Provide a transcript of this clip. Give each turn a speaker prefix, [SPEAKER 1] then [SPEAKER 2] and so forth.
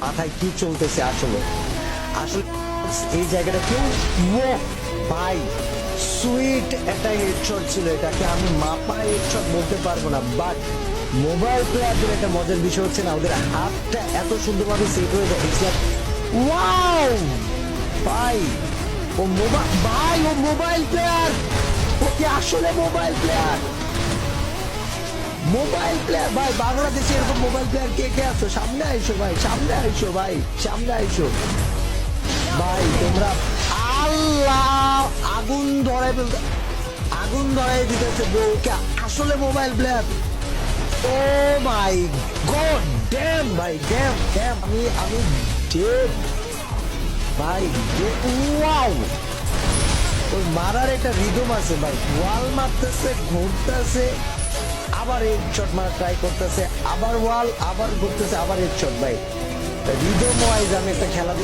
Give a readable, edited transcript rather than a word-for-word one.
[SPEAKER 1] মাথায় কি চলতেছে আসলে আসলে এই জায়গাটা কেউ ভাই সুইট একটা হেডশট ছিল, এটাকে আমি মাপা হেডশট বলতে পারবো না, বাট মোবাইল প্লেয়ারদের একটা মজার বিষয় হচ্ছে না, ওদের হাতটা এত সুন্দরভাবে সেট হয়ে যায়। ওয়াও ভাই, ও মোবাইল প্লেয়ার, ও কি আসলে মোবাইল প্লেয়ার? ভাই, বাংলাদেশে এরকম মোবাইল প্লেয়ার কে কে আছো? সামনে আইসো ভাই, সামনে আইসো ভাই, সামনে আইসো ভাই। তোমরা আল্লাহ আগুন ধরাই দিতেছে বউকে, আসলে মোবাইল প্লেয়ার। ও মাই গড, ড্যাম ভাই, ড্যাম ড্যাম, আমি ডেড ভাই, ওয়াও। ওই মারার একটা রিদম আছে ভাই, ওয়াল মারতেছে, ঘুরতেছে, আবার হেডশট মারা ট্রাই করতেছে, আবার ওয়াল, আবার ঘুরতেছে, আবার হেডশট ভাই। রিদম ওয়াইজ আমি একটা খেলা